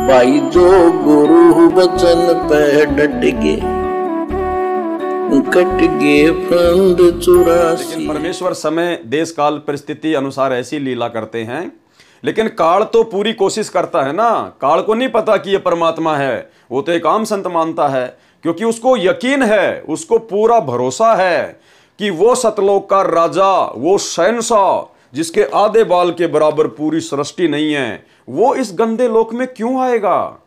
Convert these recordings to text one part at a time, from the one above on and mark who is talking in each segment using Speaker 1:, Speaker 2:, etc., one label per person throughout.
Speaker 1: भाई जो गुरु वचन पे डट गए, कट गए फंद 84।
Speaker 2: लेकिन परमेश्वर समय देश काल परिस्थिति अनुसार ऐसी लीला करते हैं। लेकिन काल तो पूरी कोशिश करता है ना। काल को नहीं पता कि ये परमात्मा है, वो तो एक आम संत मानता है, क्योंकि उसको यकीन है, उसको पूरा भरोसा है कि वो सतलोक का राजा, वो शहंशाह जिसके आधे बाल के बराबर पूरी सृष्टि नहीं है, वो इस गंदे लोक में क्यों आएगा?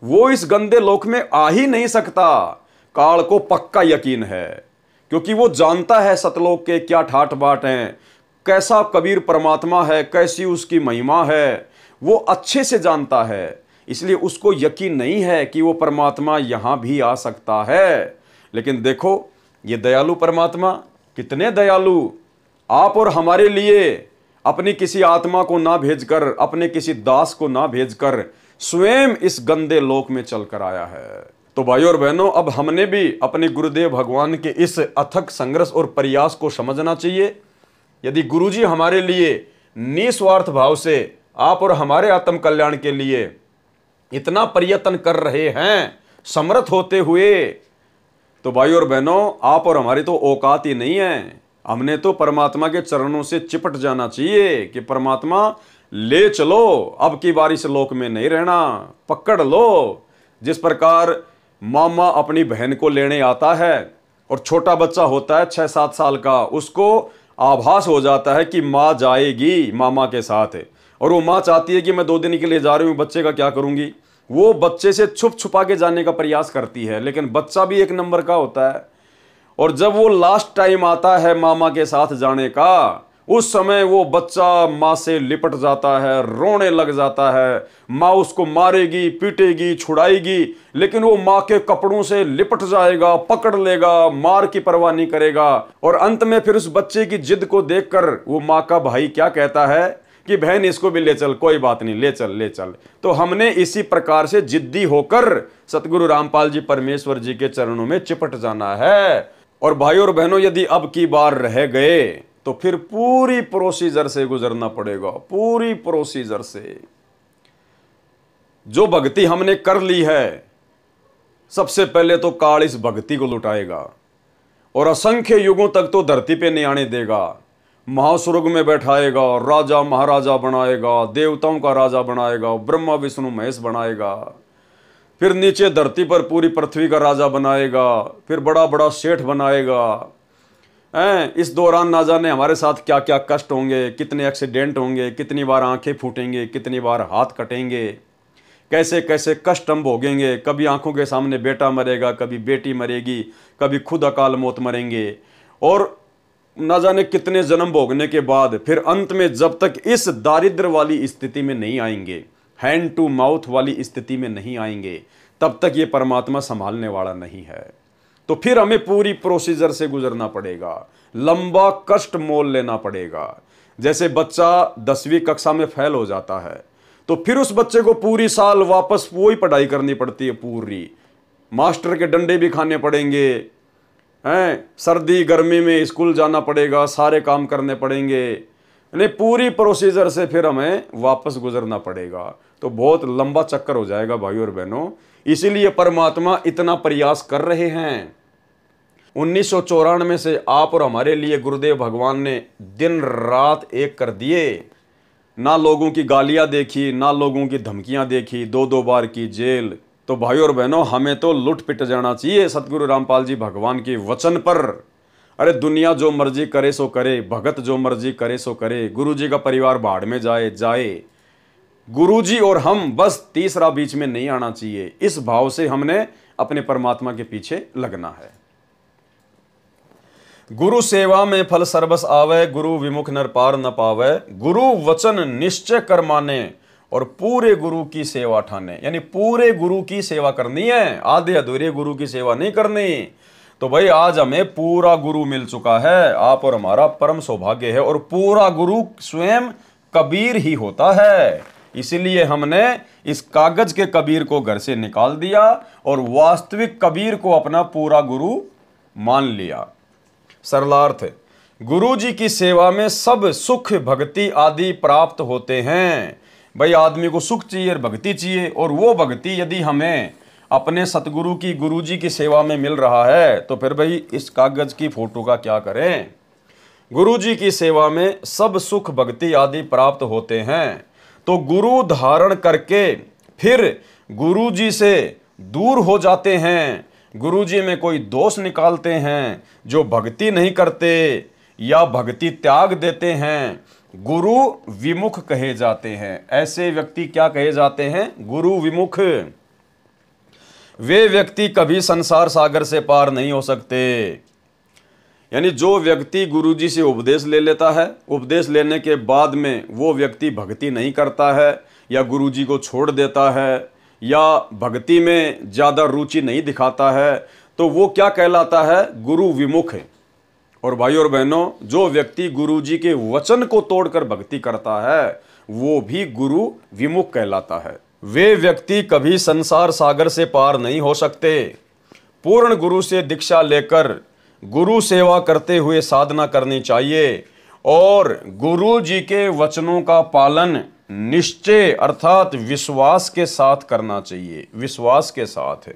Speaker 2: वो इस गंदे लोक में आ ही नहीं सकता। काल को पक्का यकीन है, क्योंकि वो जानता है सतलोक के क्या ठाठ बाट हैं, कैसा कबीर परमात्मा है, कैसी उसकी महिमा है, वो अच्छे से जानता है। इसलिए उसको यकीन नहीं है कि वो परमात्मा यहां भी आ सकता है। लेकिन देखो ये दयालु परमात्मा कितने दयालु, आप और हमारे लिए अपनी किसी आत्मा को ना भेजकर, अपने किसी दास को ना भेजकर स्वयं इस गंदे लोक में चलकर आया है। तो भाइयों और बहनों, अब हमने भी अपने गुरुदेव भगवान के इस अथक संघर्ष और प्रयास को समझना चाहिए। यदि गुरुजी हमारे लिए निस्वार्थ भाव से आप और हमारे आत्म कल्याण के लिए इतना प्रयत्न कर रहे हैं समर्थ होते हुए, तो भाइयों और बहनों, आप और हमारी तो औकात ही नहीं है। हमने तो परमात्मा के चरणों से चिपट जाना चाहिए कि परमात्मा ले चलो, अब की बारी से लोक में नहीं रहना, पकड़ लो। जिस प्रकार मामा अपनी बहन को लेने आता है और छोटा बच्चा होता है 6-7 साल का, उसको आभास हो जाता है कि माँ जाएगी मामा के साथ, और वो माँ चाहती है कि मैं 2 दिन के लिए जा रही हूँ, बच्चे का क्या करूंगी। वो बच्चे से छुप छुपा के जाने का प्रयास करती है, लेकिन बच्चा भी एक नंबर का होता है। और जब वो लास्ट टाइम आता है मामा के साथ जाने का, उस समय वो बच्चा माँ से लिपट जाता है, रोने लग जाता है। माँ उसको मारेगी, पीटेगी, छुड़ाएगी, लेकिन वो माँ के कपड़ों से लिपट जाएगा, पकड़ लेगा, मार की परवाह नहीं करेगा। और अंत में फिर उस बच्चे की जिद को देखकर वो माँ का भाई क्या कहता है कि बहन इसको भी ले चल, कोई बात नहीं, ले चल ले चल। तो हमने इसी प्रकार से जिद्दी होकर सतगुरु रामपाल जी परमेश्वर जी के चरणों में चिपट जाना है। और भाइयों और बहनों, यदि अब की बार रह गए तो फिर पूरी प्रोसीजर से गुजरना पड़ेगा, पूरी प्रोसीजर से। जो भक्ति हमने कर ली है, सबसे पहले तो काल इस भक्ति को लुटाएगा और असंख्य युगों तक तो धरती पे नहीं आने देगा। महास्वर्ग में बैठाएगा, राजा महाराजा बनाएगा, देवताओं का राजा बनाएगा, ब्रह्मा विष्णु महेश बनाएगा, फिर नीचे धरती पर पूरी पृथ्वी का राजा बनाएगा, फिर बड़ा बड़ा सेठ बनाएगा। इस दौरान ना जाने हमारे साथ क्या क्या कष्ट होंगे, कितने एक्सीडेंट होंगे, कितनी बार आंखें फूटेंगे, कितनी बार हाथ कटेंगे, कैसे कैसे कष्ट हम भोगेंगे। कभी आंखों के सामने बेटा मरेगा, कभी बेटी मरेगी, कभी खुद अकाल मौत मरेंगे, और ना जाने कितने जन्म भोगने के बाद फिर अंत में जब तक इस दारिद्र वाली स्थिति में नहीं आएंगे, हैंड टू माउथ वाली स्थिति में नहीं आएंगे, तब तक ये परमात्मा संभालने वाला नहीं है। तो फिर हमें पूरी प्रोसीजर से गुजरना पड़ेगा, लंबा कष्ट मोल लेना पड़ेगा। जैसे बच्चा 10वीं कक्षा में फेल हो जाता है, तो फिर उस बच्चे को पूरी साल वापस वही पढ़ाई करनी पड़ती है पूरी, मास्टर के डंडे भी खाने पड़ेंगे, सर्दी गर्मी में स्कूल जाना पड़ेगा, सारे काम करने पड़ेंगे, यानी पूरी प्रोसीजर से फिर हमें वापस गुजरना पड़ेगा। तो बहुत लंबा चक्कर हो जाएगा भाइयों और बहनों। इसीलिए परमात्मा इतना प्रयास कर रहे हैं। 1994 से आप और हमारे लिए गुरुदेव भगवान ने दिन रात एक कर दिए। ना लोगों की गालियां देखी, ना लोगों की धमकियां देखी, 2-2 बार की जेल। तो भाइयों और बहनों, हमें तो लुट पिट जाना चाहिए सतगुरु रामपाल जी भगवान के वचन पर। अरे दुनिया जो मर्जी करे सो करे, भगत जो मर्जी करे सो करे, गुरु जी का परिवार बाढ़ में जाए जाए, गुरुजी और हम बस तीसरा बीच में नहीं आना चाहिए। इस भाव से हमने अपने परमात्मा के पीछे लगना है। गुरु सेवा में फल सर्वस आवे, गुरु विमुख नर पार न पावे, गुरु वचन निश्चय कर माने और पूरे गुरु की सेवा ठाने। यानी पूरे गुरु की सेवा करनी है, आधे अधूरे गुरु की सेवा नहीं करनी। तो भाई आज हमें पूरा गुरु मिल चुका है, आप और हमारा परम सौभाग्य है। और पूरा गुरु स्वयं कबीर ही होता है। इसीलिए हमने इस कागज के कबीर को घर से निकाल दिया और वास्तविक कबीर को अपना पूरा गुरु मान लिया। सरलार्थ, गुरु जी की सेवा में सब सुख भक्ति आदि प्राप्त होते हैं। भाई आदमी को सुख चाहिए और भक्ति चाहिए, और वो भक्ति यदि हमें अपने सतगुरु की, गुरुजी की सेवा में मिल रहा है तो फिर भाई इस कागज की फोटो का क्या करें। गुरुजी की सेवा में सब सुख भक्ति आदि प्राप्त होते हैं, तो गुरु धारण करके फिर गुरुजी से दूर हो जाते हैं, गुरुजी में कोई दोष निकालते हैं, जो भक्ति नहीं करते या भक्ति त्याग देते हैं, गुरु विमुख कहे जाते हैं। ऐसे व्यक्ति क्या कहे जाते हैं? गुरु विमुख। वे व्यक्ति कभी संसार सागर से पार नहीं हो सकते। यानी जो व्यक्ति गुरुजी से उपदेश ले लेता है, उपदेश लेने के बाद में वो व्यक्ति भक्ति नहीं करता है या गुरुजी को छोड़ देता है या भक्ति में ज़्यादा रुचि नहीं दिखाता है, तो वो क्या कहलाता है? गुरु विमुख है। और भाई और बहनों, जो व्यक्ति गुरुजी के वचन को तोड़कर भक्ति करता है वो भी गुरु विमुख कहलाता है। वे व्यक्ति कभी संसार सागर से पार नहीं हो सकते। पूर्ण गुरु से दीक्षा लेकर गुरु सेवा करते हुए साधना करनी चाहिए और गुरु जी के वचनों का पालन निश्चय अर्थात विश्वास के साथ करना चाहिए। विश्वास के साथ है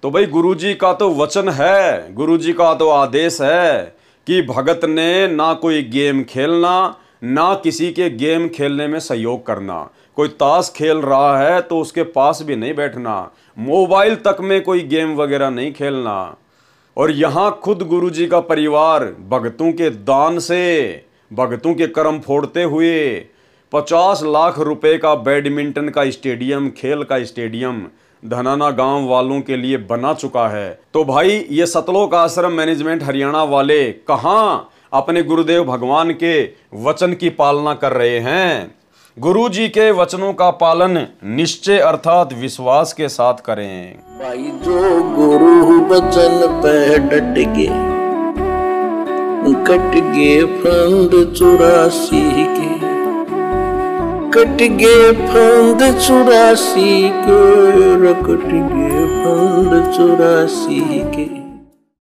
Speaker 2: तो भाई गुरुजी का तो वचन है, गुरुजी का तो आदेश है कि भगत ने ना कोई गेम खेलना, ना किसी के गेम खेलने में सहयोग करना। कोई ताश खेल रहा है तो उसके पास भी नहीं बैठना, मोबाइल तक में कोई गेम वगैरह नहीं खेलना। और यहाँ खुद गुरुजी का परिवार भगतों के दान से, भगतों के कर्म फोड़ते हुए 50 लाख रुपए का बैडमिंटन का स्टेडियम, खेल का स्टेडियम धनाना गांव वालों के लिए बना चुका है। तो भाई ये सतलोक आश्रम मैनेजमेंट हरियाणा वाले कहाँ अपने गुरुदेव भगवान के वचन की पालना कर रहे हैं? गुरुजी के वचनों का पालन निश्चय अर्थात विश्वास के साथ करें।
Speaker 1: भाई जो गुरु वचन पे डट गए, कट गए फंद 84 के, कट गए फंद 84 के, कट गए फंद 84 के।